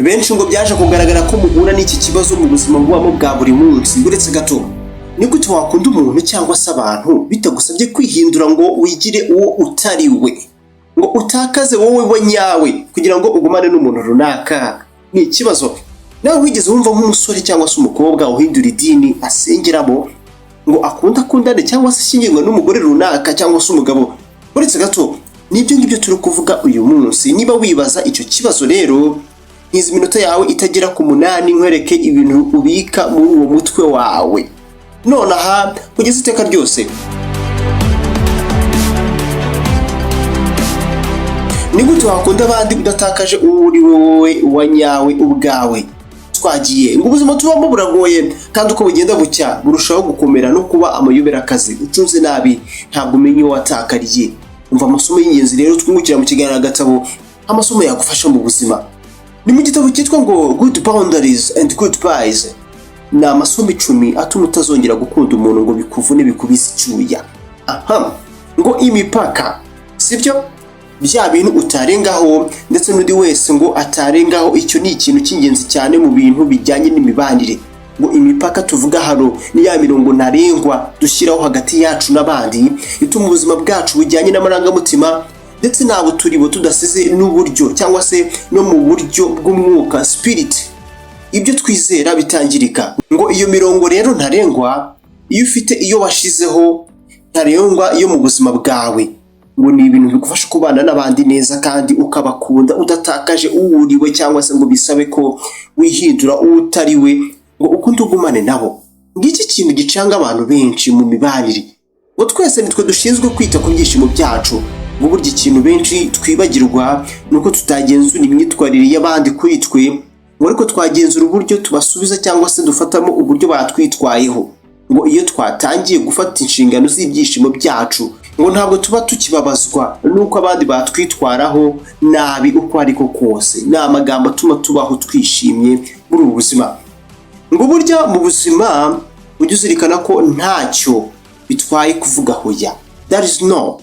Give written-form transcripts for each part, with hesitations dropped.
benshi ngo byaje kugaragara ko muhura n'iki kibazo mu buzima bwabo bwa buri munsi. Uretse gato, ni gute wakunda umuntu cyangwa se abantu bitagusabye kwihindura ngo wigire uwo utari we, ngo utakaze wowe wanyawe kugira ngo ugumane n'umuntu runaka? Ni ikibazo. Nawe wigeze wumva nk'umusore cyangwa se umukobwa uhindura idini asengeramo ngo akundane cyangwa se ashyingirwe n'umugore runaka cyangwa se umugabo? Uretse gato, nibyo ngibyo turi kuvuga uyu munsi. Niba wibaza icyo kibazo rero, nkizi minota yawe itagera ku 8 nkwereke ibintu ubika muri uwo mutwe wawe nonaha kugeza iteka ryose. Ni gute wakunda abandi udatakaje uri wowe wanyawe ubwawe? Twagiye ngo ubuzima tubamo buragoye, kandi uko bugenda bucya burushaho gukomera no kuba amayobera akazi. Ucunze nabi ntabwo umenye watakariye. Umva amasomo y'ingenzi rero twungukira mu kiganiro gatabo, amasomo yagufasha mu buzima. Ni mu gitabo cyitwa ngo Good Boundaries and Good Buys. Ni amasomo 10 atuma utazongera gukunda umuntu ngo bikuvune bikubise icyuya. Ngo imipaka, sibyo? Bya bintu utarengaho ndetse n'undi wese ngo atarengaho. Icyo ni ikintu cy'ingenzi cyane mu bintu bijyanye n'imibanire. Ngo imipaka tuvuga hano ni ya mirongo ntarengwa dushyiraho hagati yacu n'abandi, ituma ubuzima bwacu bujyanye n'amarangamutima ndetse nabo turibo tudasize n'uburyo cyangwa se no mu buryo bw'umwuka, spirit, ibyo twizera bitangirika. Ngo iyo mirongo rero ntarengwa iyo ufite iyo washizeho ntarengwa iyo mu buzima bwawe, ngo ni ibintu bigufasha kubana n'abandi neza kandi ukabakunda udatakaje uwuriwe cyangwa se ngo bisabe ko wihindura utari we ngo ukunde ugumane nabo. Ngiki kintu gicanga abantu benshi mu mibanire. Ngo twese nitwe dushinzwe kwita ku byishimo byacu. Ngo burya ikintu benshi twibagirwa nuko tutagenzura imyitwarire y'abandi kuri twe, ngo ariko twagenzura uburyo tubasubiza cyangwa se dufatamo uburyo batwitwayeho. Ngo iyo twatangiye gufata inshingano z'ibyishimo byacu, ngo ntabwo tuba tukibabazwa nuko abandi batwitwaraho nabi uko ariko kose. Ni amagambo atuma tubaho twishimye muri ubu buzima. Ngo burya mu buzima ujye uzirikana ko ntacyo bitwaye kuvuga hoya. That is no.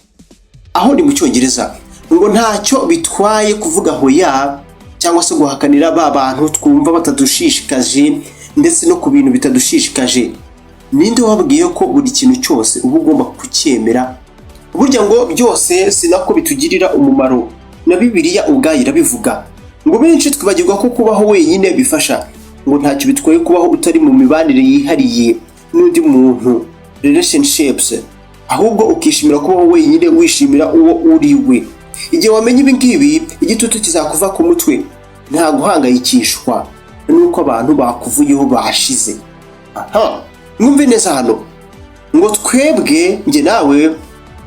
Aho ni mu Cyongereza. Ngo ntacyo bitwaye kuvuga hoya cyangwa se guhakanira ba bantu twumva batadushishikaje ndetse no ku bintu bitadushishikaje. Ninde wabwiye ko buri kintu cyose uba ugomba kucyemera? Burya ngo byose sinako bitugirira umumaro. Na Bibiliya ubwayo irabivuga. Ngo benshi twibagirwa ko kubaho wenyine bifasha. Ngo ntacyo bitwaye kubaho utari mu mibanire yihariye n'undi muntu, relationships, ahubwo ukishimira kubaho wenyine wishimira uwo uriwe. Igihe wamenye ibi ngibi, igitutu kizakuva ku mutwe. Nta guhangayikishwa nuko abantu bakuvuyeho bashize. Mwumve neza hano. Ngo twebwe nge nawe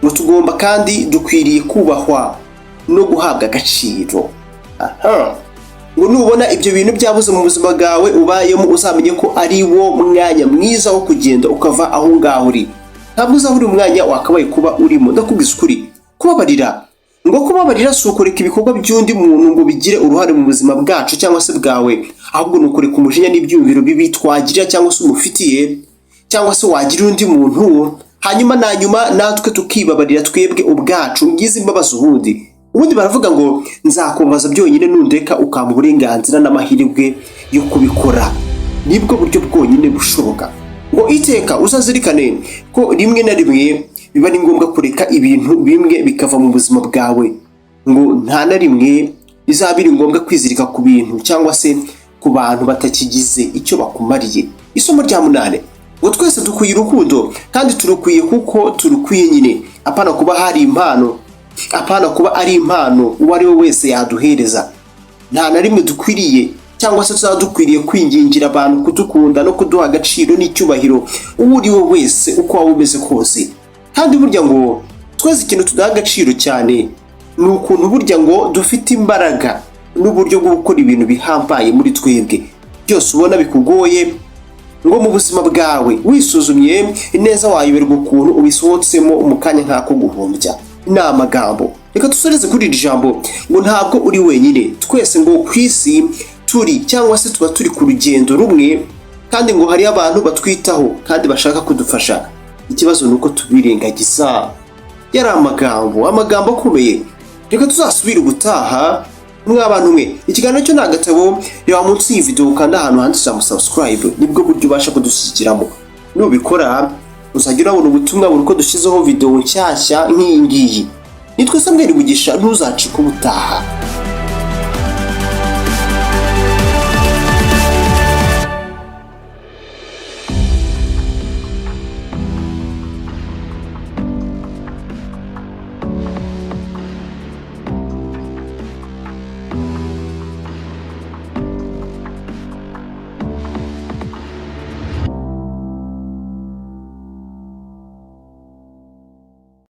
ngo tugomba kandi dukwiriye kubahwa no guhabwa agaciro. Ngo nubona ibyo bintu byabuze mu buzima bwawe ubayemo, uzamenye ko ari wo mwanya mwiza wo kugenda ukava aho ngaho uri. Ntabwo uzaba uri umwanya wakabaye kuba urimo. Ndakubwiza ukuri, kubabarira. Ngo kubabarira si ukureka ibikorwa by'undi muntu ngo bigire uruhare mu buzima bwacu cyangwa se bwawe, ahubwo ni ukureka umujinya n'ibyumviro bibi twagirira cyangwa se umufitiye cyangwa se wagira undi muntu, hanyuma natwe tukibabarira twebwe ubwacu. Ngize imbabazi ubundi baravuga ngo nzakubabaza byonyine nundeka ukampa uburenganzira n'amahirwe yo kubikora. Nibwo buryo bwonyine bushoboka. Ngo iteka uzazirikane ko rimwe na rimwe biba ni ngombwa kureka ibintu bimwe bikava mu buzima bwawe. Ngo nta na rimwe bizabiri ngombwa kwizirika ku bintu cyangwa se ku bantu batakigize icyo bakumariye. Isomo rya 8. Ngo twese dukwiye urukundo kandi turukwiye kuko turukwiye nyine. Apana kuba hari impano, apana kuba ari impano uwo ari we wese yaduhereza. Nta na rimwe dukwiriye cyangwa se tuzadukwiriye kwingingira abantu kudukunda no kuduha agaciro n'icyubahiro uwo uri we wese uko waba umeze kose. Kandi burya ngo twese ikintu tudaha agaciro cyane ni ukuntu burya ngo dufite imbaraga n'uburyo bwo gukora ibintu bihambaye muri twebwe. Byose ubona bikugoye ngo mu buzima bwawe wisuzumye neza wayoberwa ukuntu ubisohotsemo mu kanya nk'ako guhombya. Ni amagambo. Reka dusoreze kuri iri jambo ngo ntabwo uri wenyine. Twese ngo ku isi turi cyangwa se tuba turi ku rugendo rumwe, kandi ngo hari abantu batwitaho kandi bashaka kudufasha. Ikibazo nuko tubirengagiza. Yari amagambo akomeye. Reka tuzasubira ubutaha Abantu mwe ikiganiro cyo nagatabo reba munsi iyi video ukanda ahantu handitse subscribe nibwo buryo ubasha kudushyikiramo. Nubikora uzagira urabona ubutumwa buri ko dushyizeho video nshyashya nk'iyi ngiyi. Nitwe Mugisha ntuzacika ubutaha.